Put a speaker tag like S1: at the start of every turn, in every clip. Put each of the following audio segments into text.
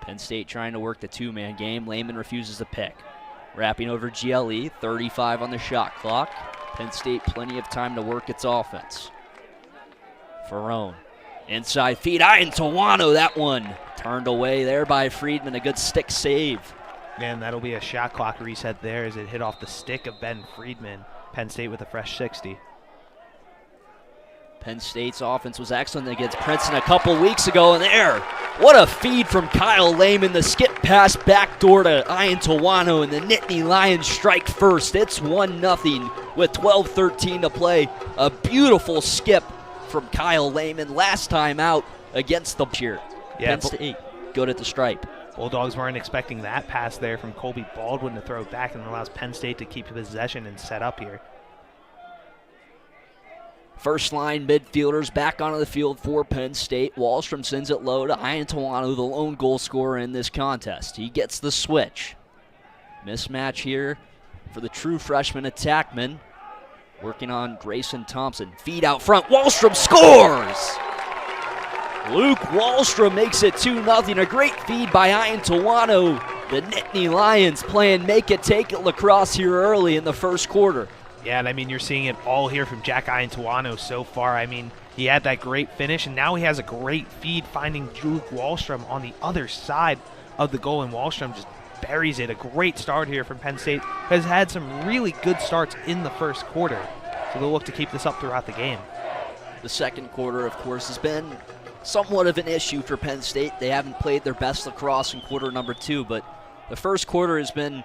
S1: Penn State trying to work the two-man game. Lehman refuses to pick. Wrapping over GLE, 35 on the shot clock. Penn State plenty of time to work its offense. Ferrone, inside feed, Iantawano, that one turned away there by Friedman, a good stick save.
S2: And that'll be a shot clock reset there as it hit off the stick of Ben Friedman. Penn State with a fresh 60.
S1: Penn State's offense was excellent against Princeton a couple weeks ago, and there, what a feed from Kyle Lehman. The skip pass backdoor to Iantawano, and the Nittany Lions strike first. It's 1-0 with 12:13 to play. A beautiful skip from Kyle Lehman last time out against the cheer.
S2: Yeah,
S1: Penn State good at the stripe.
S2: Bulldogs weren't expecting that pass there from Colby Baldwin to throw it back, and allows Penn State to keep possession and set up here.
S1: First line midfielders back onto the field for Penn State. Wallstrom sends it low to Iantawano, the lone goal scorer in this contest. He gets the switch. Mismatch here for the true freshman attackman. Working on Grayson Thompson. Feed out front. Wallstrom scores! Luke Wallstrom makes it 2-0. A great feed by Iantawano. The Nittany Lions playing make it, take it lacrosse here early in the first quarter.
S2: Yeah, and I mean, you're seeing it all here from Jack Iantawano so far. I mean, he had that great finish, and now he has a great feed finding Luke Wallstrom on the other side of the goal, and Wallstrom just buries it. A great start here from Penn State. Has had some really good starts in the first quarter, so they'll look to keep this up throughout the game.
S1: The second quarter, of course, has been somewhat of an issue for Penn State. They haven't played their best lacrosse in quarter number 2, but the first quarter has been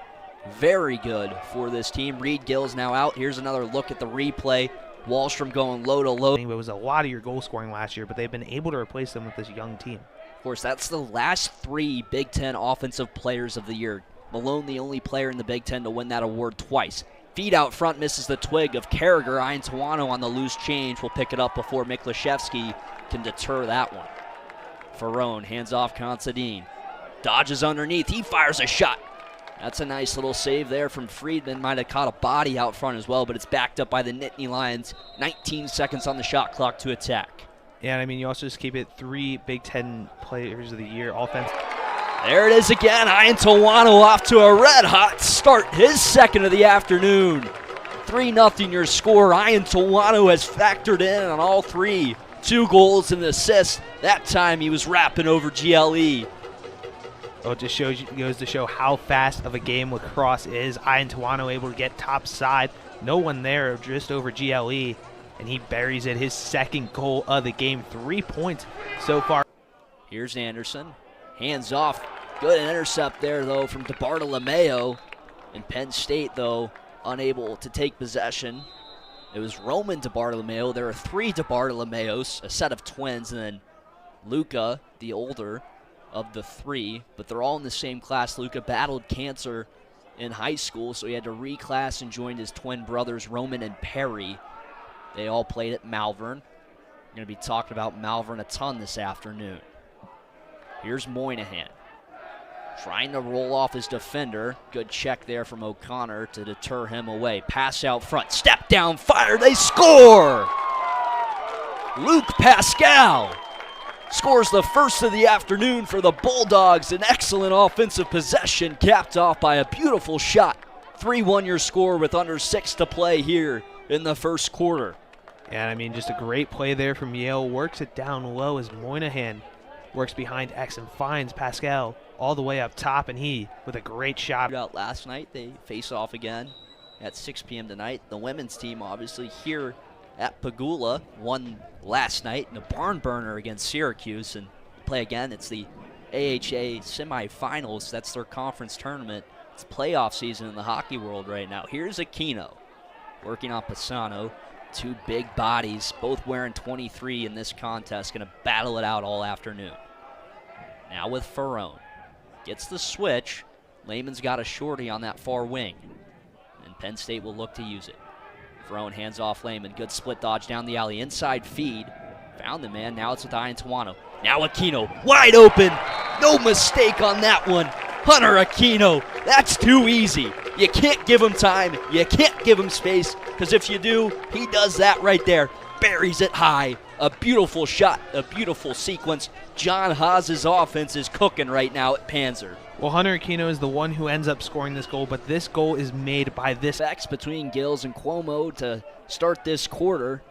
S1: very good for this team. Reed Gill's now out. Here's another look at the replay. Wallstrom going low to low.
S2: It was a lot of your goal scoring last year, but they've been able to replace them with this young team.
S1: Of course, that's the last 3 Big Ten Offensive Players of the Year. Malone, the only player in the Big Ten to win that award twice. Feed out front, misses the twig of Carragher. Iantawano on the loose change will pick it up before Miklashevsky can deter that one. Ferrone hands off Considine. Dodges underneath. He fires a shot. That's a nice little save there from Friedman. Might have caught a body out front as well, but it's backed up by the Nittany Lions. 19 seconds on the shot clock to attack.
S2: Yeah, and I mean, you also just keep it 3 Big Ten Players of the Year offense.
S1: There it is again. Iantawano off to a red-hot start. His second of the afternoon. 3-0 your score. Iantawano has factored in on all 3. 2 goals and an assist. That time he was rapping over GLE.
S2: Well, it just goes to show how fast of a game lacrosse is. Iantawano able to get top side. No one there, just over GLE. And he buries it, his second goal of the game. 3 points so far.
S1: Here's Anderson. Hands off. Good intercept there, though, from DeBartolomeo. And Penn State, though, unable to take possession. It was Roman DeBartolomeo. There are 3 DeBartolomeos, a set of twins, and then Luca, the older of the 3, but they're all in the same class. Luca battled cancer in high school, so he had to reclass and joined his twin brothers, Roman and Perry. They all played at Malvern. We're going to be talking about Malvern a ton this afternoon. Here's Moynihan. Trying to roll off his defender. Good check there from O'Connor to deter him away. Pass out front. Step down, fire. They score! Luke Pascal scores the first of the afternoon for the Bulldogs. An excellent offensive possession capped off by a beautiful shot. 3-1 your score with under 6 to play here in the first quarter.
S2: Yeah, I mean, just a great play there from Yale. Works it down low as Moynihan works behind X and finds Pascal all the way up top, and he with a great shot.
S1: Out last night, they face off again at 6 p.m. tonight. The women's team obviously here at Pagula won last night in a barn burner against Syracuse, and play again. It's the AHA semifinals. That's their conference tournament. It's playoff season in the hockey world right now. Here's Aquino working on Pisano. 2 big bodies, both wearing 23 in this contest, going to battle it out all afternoon. Now with Ferrone. Gets the switch. Lehman's got a shorty on that far wing, and Penn State will look to use it. Ferrone hands off Lehman. Good split dodge down the alley. Inside feed. Found the man. Now it's with Iantawano. Now Aquino. Wide open. No mistake on that one. Hunter Aquino. That's too easy. You can't give him time. You can't give him space, because if you do, he does that right there. Buries it high A beautiful shot, a beautiful sequence. John Haas's offense is cooking right now at Panzer.
S2: Well, Hunter Aquino is the one who ends up scoring this goal, but this goal is made by this.
S1: Effects between Gills and Cuomo to start this quarter.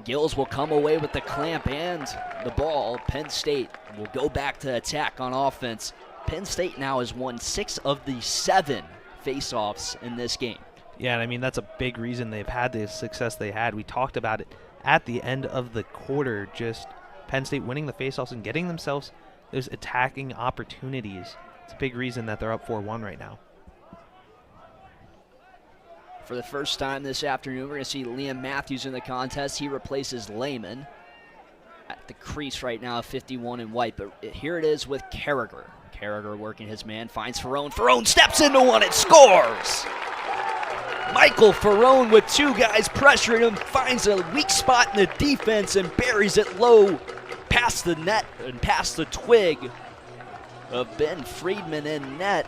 S1: Gills will come away with the clamp and the ball. Penn State will go back to attack on offense. Penn State now has won 6 of the 7 faceoffs in this game.
S2: Yeah, and I mean, that's a big reason they've had the success they had. We talked about it at the end of the quarter, just Penn State winning the faceoffs and getting themselves those attacking opportunities. It's a big reason that they're up 4-1 right now.
S1: For the first time this afternoon, we're going to see Liam Matthews in the contest. He replaces Lehman at the crease right now, 51 in white. But here it is with Carragher. Carragher working his man, finds Ferrone. Ferrone steps into one, it scores! Michael Ferrone with 2 guys pressuring him, finds a weak spot in the defense and buries it low past the net and past the twig of Ben Friedman in net.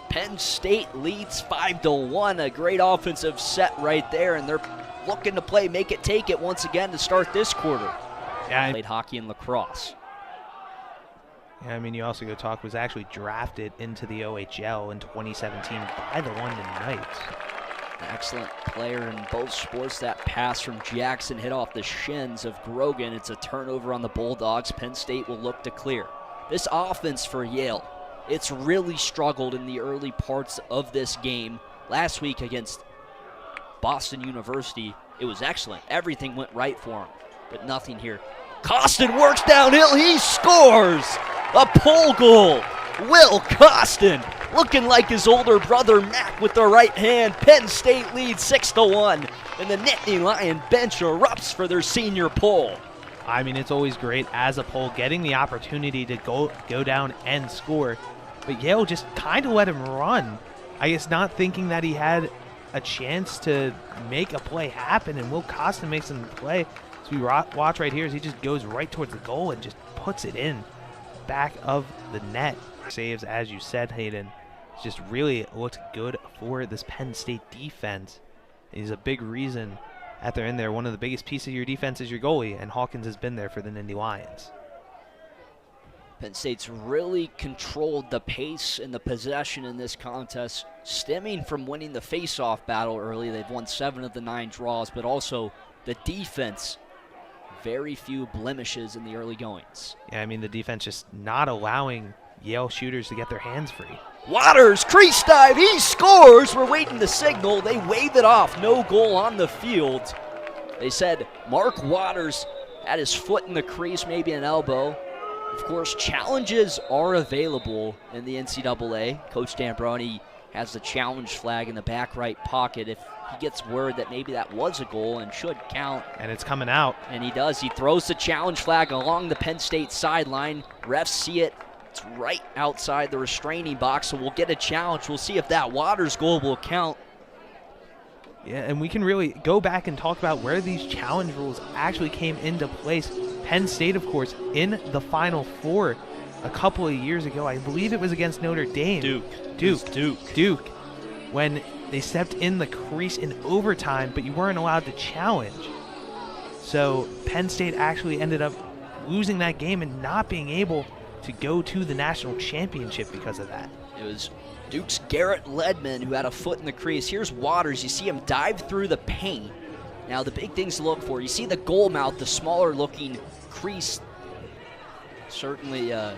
S1: Penn State leads 5-1, a great offensive set right there, and they're looking to play make it take it once again to start this quarter.
S2: Yeah,
S1: Played hockey and lacrosse.
S2: Yeah, I mean, you also go talk, was actually drafted into the OHL in 2017 by the London Knights.
S1: An excellent player in both sports. That pass from Jackson hit off the shins of Grogan. It's a turnover on the Bulldogs. Penn State will look to clear. This offense for Yale, it's really struggled in the early parts of this game. Last week against Boston University, it was excellent. Everything went right for him, but nothing here. Costin works downhill. He scores! A pole goal. Will Costin looking like his older brother Mac with the right hand. Penn State leads 6-1, and the Nittany Lion bench erupts for their senior pole.
S2: I mean, it's always great as a pole getting the opportunity to go down and score, but Yale just kind of let him run. I guess not thinking that he had a chance to make a play happen, and Will Costin makes him play. So we watch right here as he just goes right towards the goal and just puts it in back of the net. Saves, as you said, Hayden. It's just really looked good for this Penn State defense. He's a big reason that they're in there. One of the biggest pieces of your defense is your goalie, and Hawkins has been there for the Nittany Lions.
S1: Penn State's really controlled the pace and the possession in this contest, stemming from winning the face-off battle early. They've won 7 of the 9 draws, but also the defense, very few blemishes in the early goings.
S2: Yeah, I mean, the defense just not allowing Yale shooters to get their hands free.
S1: Waters, crease dive, he scores! We're waiting the signal. They waved it off. No goal on the field. They said Mark Waters had his foot in the crease, maybe an elbow. Of course, challenges are available in the NCAA. Coach D'Ambroni has the challenge flag in the back right pocket if he gets word that maybe that was a goal and should count.
S2: And it's coming out.
S1: And he does. He throws the challenge flag along the Penn State sideline. Refs see it. It's right outside the restraining box, so we'll get a challenge. We'll see if that Waters goal will count.
S2: Yeah, and we can really go back and talk about where these challenge rules actually came into place. Penn State, of course, in the Final Four a couple of years ago. I believe it was against Notre Dame. Duke. When they stepped in the crease in overtime, but you weren't allowed to challenge. So Penn State actually ended up losing that game and not being able to go to the national championship because of that.
S1: It was Duke's Garrett Ledman who had a foot in the crease. Here's Waters. You see him dive through the paint. Now the big things to look for, you see the goal mouth, the smaller looking crease. Certainly a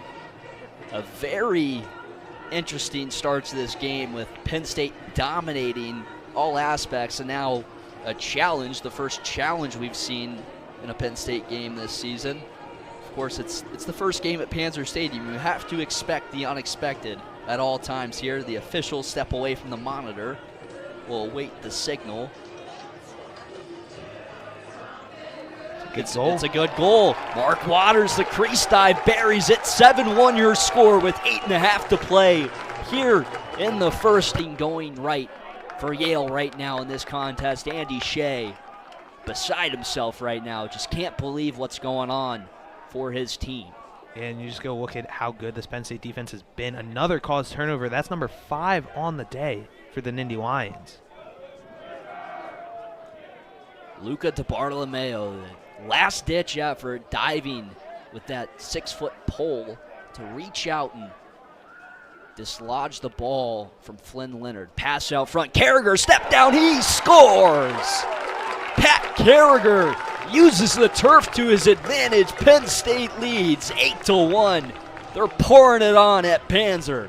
S1: very interesting start to this game with Penn State dominating all aspects, and now a challenge, the first challenge we've seen in a Penn State game this season. Of course, it's the first game at Panzer Stadium. You have to expect the unexpected at all times here. The officials step away from the monitor. We'll await the signal. It's a good goal. Mark Waters, the crease dive, buries it. 7-1 your score with 8.5 to play here in the first, and going right for Yale right now in this contest. Andy Shea beside himself right now. Just can't believe what's going on for his team.
S2: And you just go look at how good this Penn State defense has been. Another caused turnover. That's number 5 on the day for the Nittany Lions.
S1: Luca DiBartolomeo, the last-ditch effort, diving with that 6-foot pole to reach out and dislodge the ball from Flynn Leonard. Pass out front. Carragher, step down. He scores! Pat Carragher uses the turf to his advantage. Penn State leads 8-1. They're pouring it on at Panzer.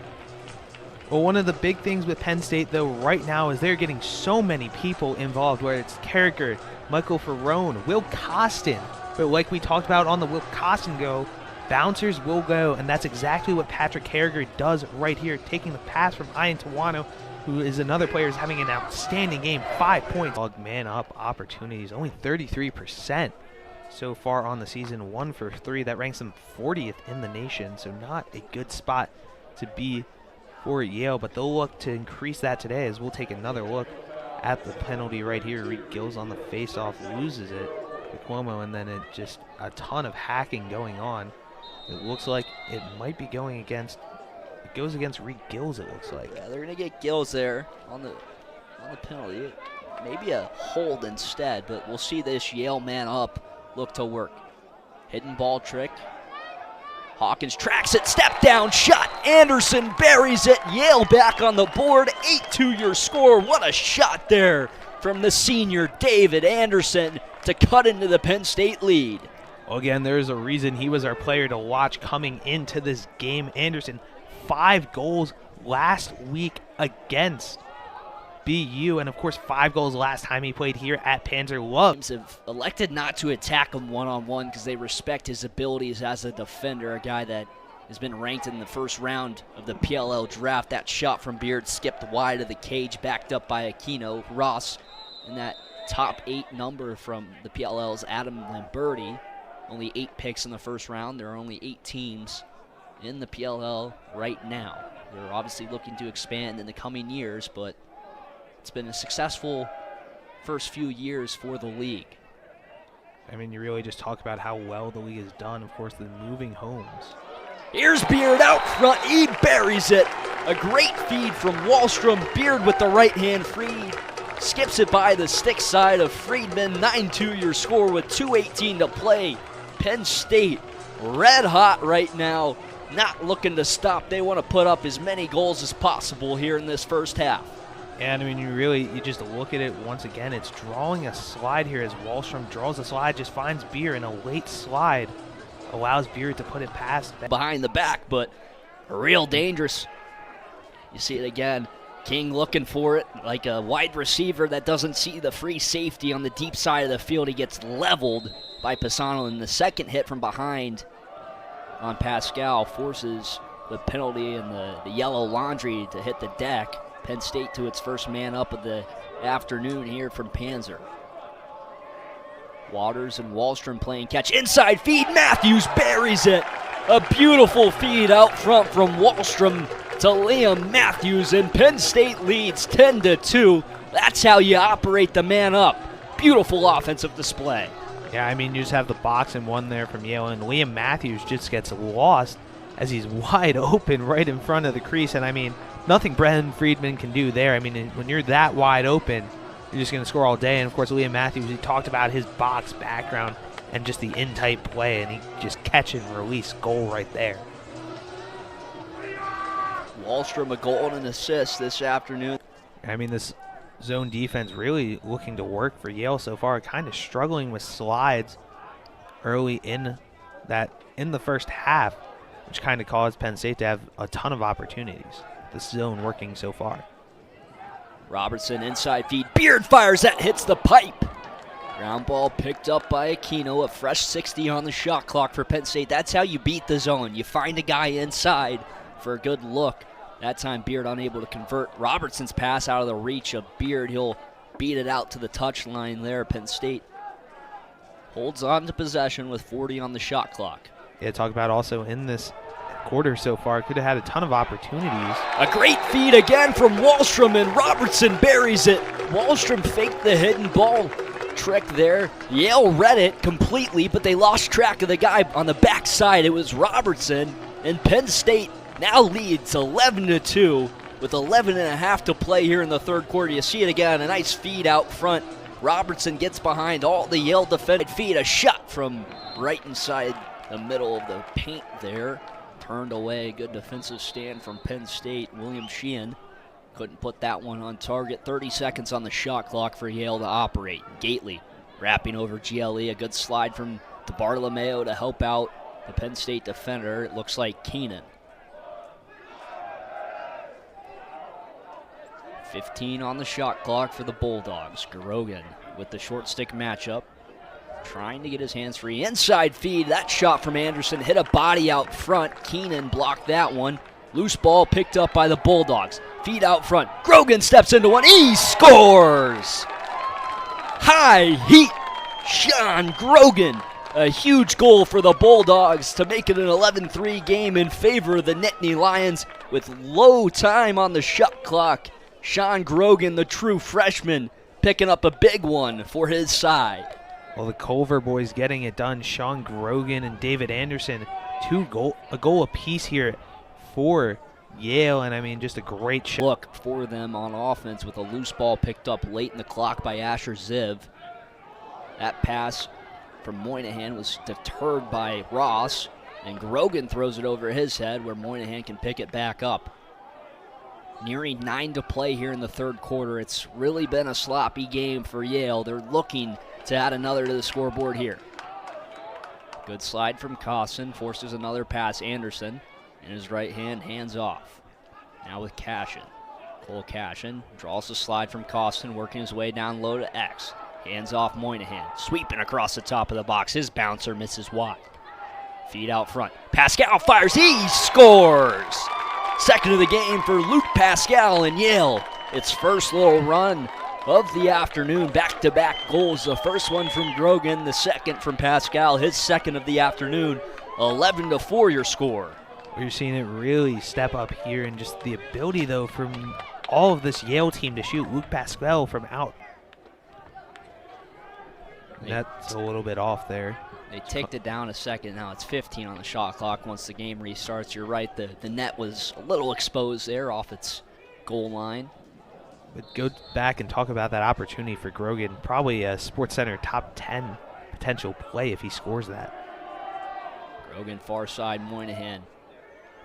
S2: Well, one of the big things with Penn State, though, right now is they're getting so many people involved, whether it's Carragher, Michael Ferrone, Will Costin. But like we talked about on the Will Costin go, bouncers will go, and that's exactly what Patrick Carragher does right here, taking the pass from Ian Tawano, who is another player who's having an outstanding game, 5 points. Man up opportunities, only 33% so far on the season, 1 for 3. That ranks them 40th in the nation, so not a good spot to be for Yale, but they'll look to increase that today as we'll take another look at the penalty right here. Reed Gills on the face-off loses it to Cuomo, and then it just a ton of hacking going on. It looks like it might be going against, it goes against Reed Gills, it looks like.
S1: Yeah, they're going to get Gills there on the penalty. Maybe a hold instead, but we'll see this Yale man up look to work. Hidden ball trick. Hawkins tracks it, step down, shot. Anderson buries it. Yale back on the board. 8-2 your score. What a shot there from the senior David Anderson to cut into the Penn State lead.
S2: Well, again, there's a reason he was our player to watch coming into this game. Anderson, 5 goals last week against BU, and of course 5 goals last time he played here at Panzer Love.
S1: Teams have elected not to attack him one-on-one because they respect his abilities as a defender, a guy that has been ranked in the first round of the PLL draft. That shot from Beard skipped wide of the cage, backed up by Aquino. Ross in that top 8 number from the PLL's Adam Lamberti. Only 8 picks in the first round. There are only 8 teams in the PLL right now. They're obviously looking to expand in the coming years, but it's been a successful first few years for the league.
S2: I mean, you really just talk about how well the league has done. Of course, the moving homes.
S1: Here's Beard out front. He buries it. A great feed from Wallstrom. Beard with the right hand feed. Skips it by the stick side of Friedman. 9-2 your score with 2:18 to play. Penn State red hot right now. Not looking to stop. They want to put up as many goals as possible here in this first half.
S2: And I mean, you just look at it once again. It's drawing a slide here as Wallstrom draws a slide, just finds Beer in a late slide, allows Beer to put it past.
S1: Behind the back, but real dangerous. You see it again. King looking for it like a wide receiver that doesn't see the free safety on the deep side of the field. He gets leveled by Pisano, and the second hit from behind on Pascal forces the penalty and the yellow laundry to hit the deck. Penn State to its first man up of the afternoon here from Panzer. Waters and Wallstrom playing catch. Inside feed, Matthews buries it. A beautiful feed out front from Wallstrom to Liam Matthews, and Penn State leads 10-2. That's how you operate the man up. Beautiful offensive display.
S2: Yeah, I mean, you just have the box and one there from Yale, and Liam Matthews just gets lost as he's wide open right in front of the crease, and I mean, nothing Brendan Friedman can do there. I mean, when you're that wide open, you're just going to score all day. And, of course, Liam Matthews, he talked about his box background and just the in-tight play, and he just catch and release goal right there.
S1: Wallstrom a goal and an assist this afternoon.
S2: I mean, this zone defense really looking to work for Yale so far, kind of struggling with slides early in the first half, which kind of caused Penn State to have a ton of opportunities. This zone working so far.
S1: Robertson inside feed. Beard fires that, hits the pipe. Ground ball picked up by Aquino. A fresh 60 on the shot clock for Penn State. That's how you beat the zone. You find a guy inside for a good look. That time Beard unable to convert. Robertson's pass out of the reach of Beard. He'll beat it out to the touchline there. Penn State holds on to possession with 40 on the shot clock.
S2: Yeah, talk about also in this quarter so far, could have had a ton of opportunities.
S1: A great feed again from Wallstrom, and Robertson buries it. Wallstrom faked the hidden ball trick there. Yale read it completely, but they lost track of the guy on the backside. It was Robertson, and Penn State now leads 11-2 with 11 and a half to play here in the third quarter. You see it again, a nice feed out front. Robertson gets behind all the Yale defended feet. A shot from right inside the middle of the paint there. Turned away. Good defensive stand from Penn State. William Sheehan couldn't put that one on target. 30 seconds on the shot clock for Yale to operate. Gately wrapping over GLE. A good slide from DeBartolomeo to help out the Penn State defender. It looks like Keenan. 15 on the shot clock for the Bulldogs. Grogan with the short stick matchup. Trying to get his hands free. Inside feed. That shot from Anderson hit a body out front. Keenan blocked that one. Loose ball picked up by the Bulldogs. Feed out front. Grogan steps into one. He scores! High heat. Sean Grogan. A huge goal for the Bulldogs to make it an 11-3 game in favor of the Nittany Lions with low time on the shot clock. Sean Grogan, the true freshman, picking up a big one for his side.
S2: Well, the Culver boys getting it done. Sean Grogan and David Anderson, a goal apiece here for Yale, and I mean, just a great shot.
S1: Look for them on offense with a loose ball picked up late in the clock by Asher Ziv. That pass from Moynihan was deterred by Ross, and Grogan throws it over his head where Moynihan can pick it back up. Nearing 9 to play here in the third quarter. It's really been a sloppy game for Yale. They're looking to add another to the scoreboard here. Good slide from Costin, forces another pass. Anderson in his right hand, hands off. Now with Cashin. Cole Cashin draws the slide from Costin, working his way down low to X. Hands off Moynihan, sweeping across the top of the box. His bouncer misses wide. Feed out front. Pascal fires, he scores! Second of the game for Luke Pascal and Yale. Its first little run of the afternoon. Back-to-back goals. The first one from Grogan, the second from Pascal. His second of the afternoon. 11-4 your score.
S2: We're seeing it really step up here, and just the ability, though, from all of this Yale team to shoot. Luke Pascal from out. That's a little bit off there.
S1: They ticked it down a second. Now it's 15 on the shot clock once the game restarts. You're right, the net was a little exposed there off its goal line.
S2: But go back and talk about that opportunity for Grogan. Probably a SportsCenter top 10 potential play if he scores that.
S1: Grogan far side, Moynihan.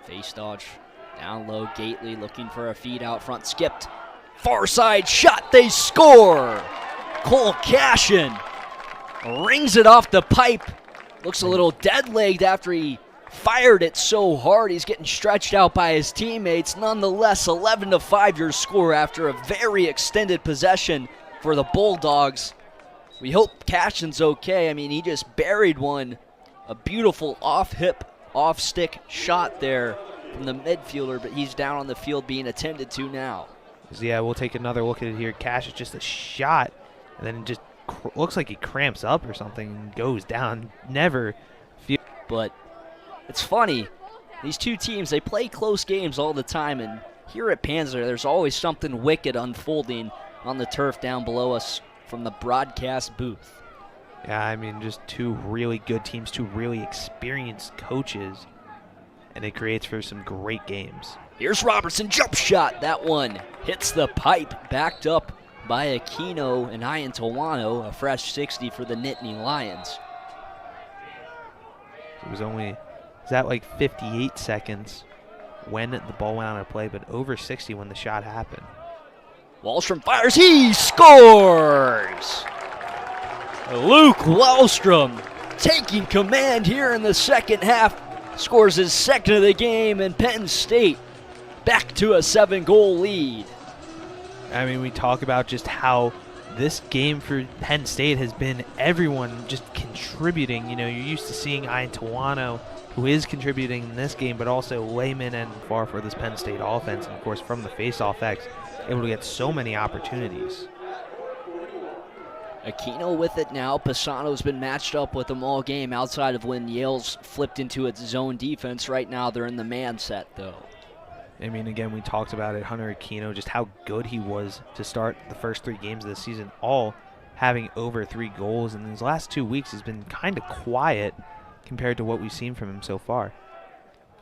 S1: Face dodge down low. Gately looking for a feed out front. Skipped. Far side shot. They score. Cole Cashin rings it off the pipe. Looks a little dead-legged after he fired it so hard. He's getting stretched out by his teammates. Nonetheless, 11-5 your score after a very extended possession for the Bulldogs. We hope Cashin's okay. I mean, he just buried one. A beautiful off-hip, off-stick shot there from the midfielder, but he's down on the field being attended to now.
S2: So yeah, we'll take another look at it here. Cash is just a shot, and then it just looks like he cramps up or something and goes down. Never feel.
S1: But it's funny. These two teams, they play close games all the time, and here at Panzer, there's always something wicked unfolding on the turf down below us from the broadcast booth.
S2: Yeah, I mean, just two really good teams, two really experienced coaches, and it creates for some great games.
S1: Here's Robertson, jump shot. That one hits the pipe, backed up by Aquino and Iantawano, a fresh 60 for the Nittany Lions.
S2: It was only, is that like 58 seconds when the ball went out of play, but over 60 when the shot happened.
S1: Wallstrom fires, he scores! Luke Wallstrom taking command here in the second half, scores his second of the game, and Penn State back to a 7-goal lead.
S2: I mean, we talk about just how this game for Penn State has been everyone just contributing. You know, you're used to seeing Iantawano, who is contributing in this game, but also Lehman and far for this Penn State offense, and of course from the face-off X, able to get so many opportunities.
S1: Aquino with it now. Pisano's been matched up with them all game outside of when Yale's flipped into its zone defense. Right now they're in the man set, though.
S2: I mean, again, we talked about it, Hunter Aquino, just how good he was to start the first 3 games of the season, all having over 3 goals. And these last 2 weeks has been kind of quiet compared to what we've seen from him so far.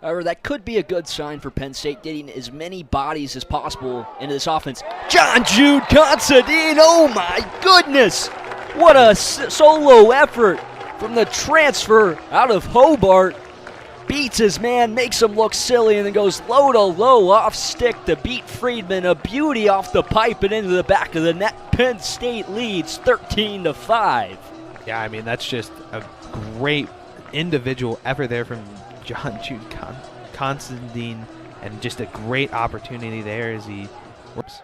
S1: However, that could be a good sign for Penn State, getting as many bodies as possible into this offense. John Jude Considine, oh my goodness! What a solo effort from the transfer out of Hobart. Beats his man, makes him look silly, and then goes low to low off stick to beat Friedman. A beauty off the pipe and into the back of the net. Penn State leads 13-5.
S2: Yeah, I mean, that's just a great individual effort there from John Jude Constantine, and just a great opportunity there as he whoops.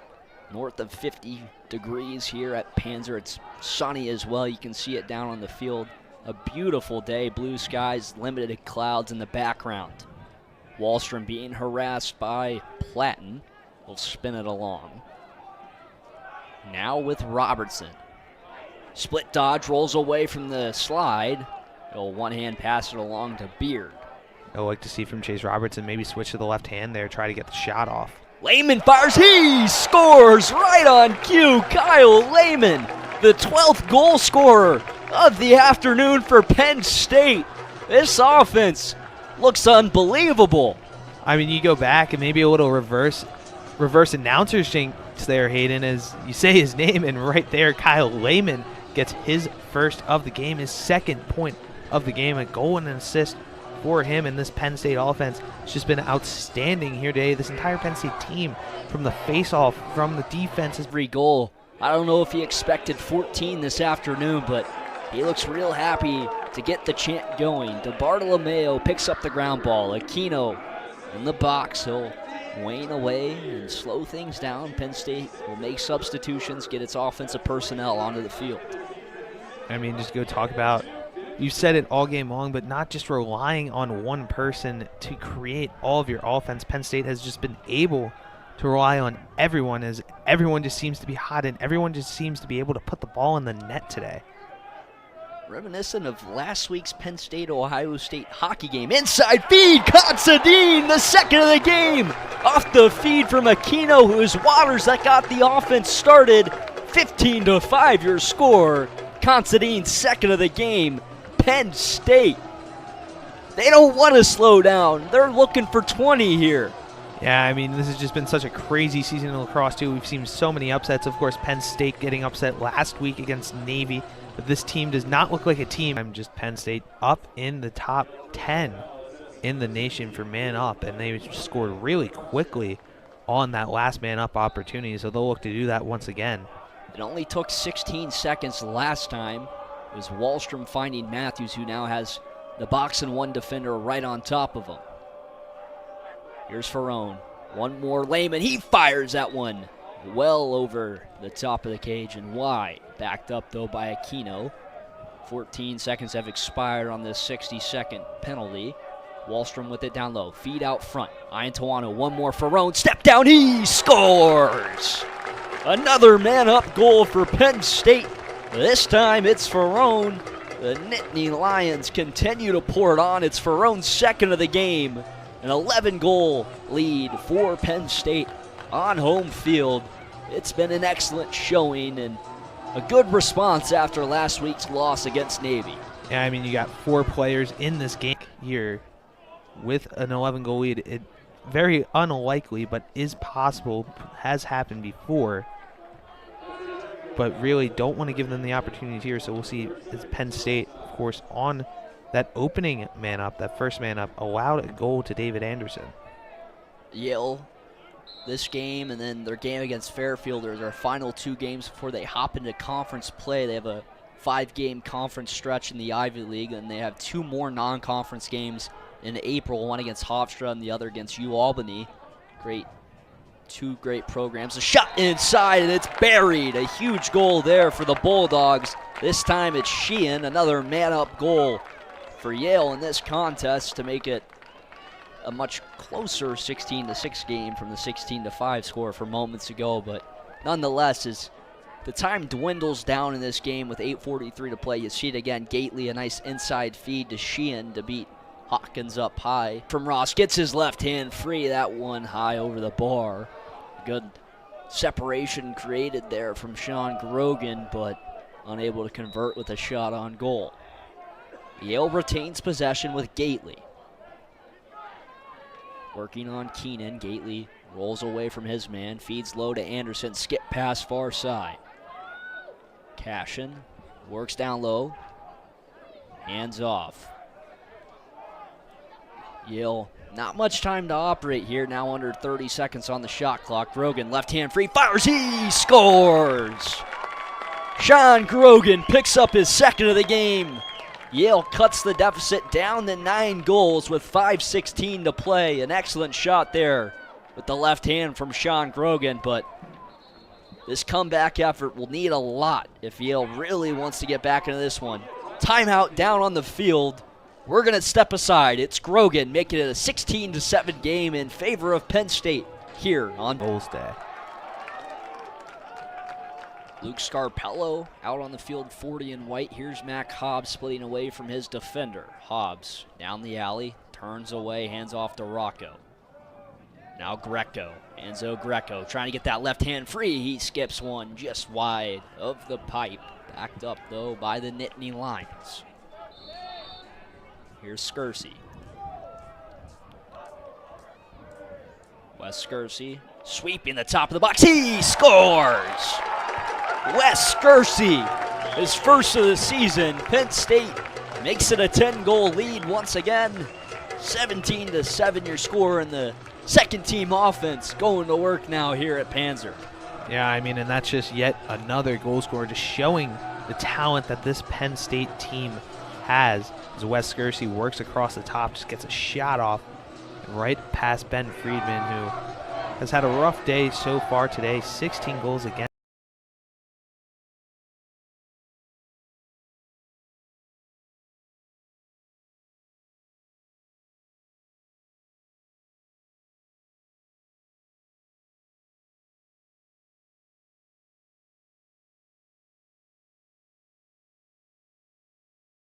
S1: North of 50 degrees here at Panzer. It's sunny as well. You can see it down on the field. A beautiful day, blue skies, limited clouds in the background. Wallstrom being harassed by Platten. Will spin it along. Now with Robertson. Split dodge, rolls away from the slide. He'll one-hand pass it along to Beard.
S2: I'd like to see from Chase Robertson maybe switch to the left hand there, try to get the shot off.
S1: Lehman fires, he scores right on cue. Kyle Lehman, the 12th goal scorer of the afternoon for Penn State. This offense looks unbelievable.
S2: I mean, you go back and maybe a little reverse announcer's jinx there, Hayden, as you say his name, and right there, Kyle Lehman gets his first of the game, his second point of the game, a goal and an assist for him in this Penn State offense. It's just been outstanding here today. This entire Penn State team, from the face-off, from the defense.
S1: Every goal. I don't know if he expected 14 this afternoon, but he looks real happy to get the chant going. DeBartolomeo picks up the ground ball. Aquino in the box. He'll wane away and slow things down. Penn State will make substitutions, get its offensive personnel onto the field.
S2: I mean, just go talk about, you said it all game long, but not just relying on one person to create all of your offense. Penn State has just been able to rely on everyone, as everyone just seems to be hot and everyone just seems to be able to put the ball in the net today.
S1: Reminiscent of last week's Penn State-Ohio State hockey game. Inside feed, Considine, the second of the game. Off the feed from Aquino, who is Waters that got the offense started. 15-5 your score. Considine, second of the game. Penn State, they don't want to slow down. They're looking for 20 here.
S2: Yeah, I mean, this has just been such a crazy season in lacrosse, too. We've seen so many upsets. Of course, Penn State getting upset last week against Navy. But this team does not look like a team. I'm just Penn State up in the top 10 in the nation for man up, and they scored really quickly on that last man up opportunity, so they'll look to do that once again.
S1: It only took 16 seconds last time. It was Wallstrom finding Matthews, who now has the box and one defender right on top of him. Here's Ferrone. One more Lehman. He fires that one well over the top of the cage and wide. Backed up, though, by Aquino. 14 seconds have expired on this 60-second penalty. Wallstrom with it down low. Feed out front. Iantuano, one more Ferrone. Step down. He scores! Another man-up goal for Penn State. This time it's Ferrone. The Nittany Lions continue to pour it on. It's Ferrone's second of the game. An 11-goal lead for Penn State on home field. It's been an excellent showing and a good response after last week's loss against Navy.
S2: Yeah, I mean, you got 4 players in this game here with an 11-goal lead. It very unlikely, but is possible, has happened before. But really don't want to give them the opportunities here, so we'll see as Penn State, of course, on that opening man-up, that first man-up, allowed a goal to David Anderson.
S1: Yale, this game and then their game against Fairfield are their final 2 games before they hop into conference play. They have a 5-game conference stretch in the Ivy League, and they have 2 more non-conference games in April, one against Hofstra and the other against UAlbany. 2 great programs. A shot inside, and it's buried. A huge goal there for the Bulldogs. This time it's Sheehan, another man-up goal for Yale in this contest to make it a much closer 16-6 game from the 16-5 score from moments ago. But nonetheless, as the time dwindles down in this game with 8:43 to play, you see it again. Gately, a nice inside feed to Sheehan to beat Hawkins up high. From Ross, gets his left hand free. That one high over the bar. Good separation created there from Sean Grogan, but unable to convert with a shot on goal. Yale retains possession with Gately. Working on Keenan. Gately rolls away from his man, feeds low to Anderson, skip pass far side. Cashin Works down low. Hands off. Yale, not much time to operate here. Now under 30 seconds on the shot clock. Grogan, left hand free, fires, he scores! Sean Grogan picks up his second of the game. Yale cuts the deficit down to 9 goals with 5:16 to play. An excellent shot there with the left hand from Sean Grogan, but this comeback effort will need a lot if Yale really wants to get back into this one. Timeout down on the field. We're going to step aside. It's Grogan making it a 16-7 game in favor of Penn State here on
S2: Bulls Day.
S1: Luke Scarpello out on the field, 40 in white. Here's Mac Hobbs splitting away from his defender. Hobbs down the alley, turns away, hands off to Rocco. Now Greco, Enzo Greco trying to get that left hand free. He skips one just wide of the pipe. Backed up though by the Nittany Lions. Here's Skersey. Wes Skersey sweeping the top of the box. He scores! Wes Skersey, his first of the season. Penn State makes it a 10-goal lead once again. 17-7 your score, and the second team offense going to work now here at Panzer.
S2: Yeah, I mean, and that's just yet another goal scorer, just showing the talent that this Penn State team has. As Wes Skersey works across the top, just gets a shot off right past Ben Friedman, who has had a rough day so far today. 16 goals against.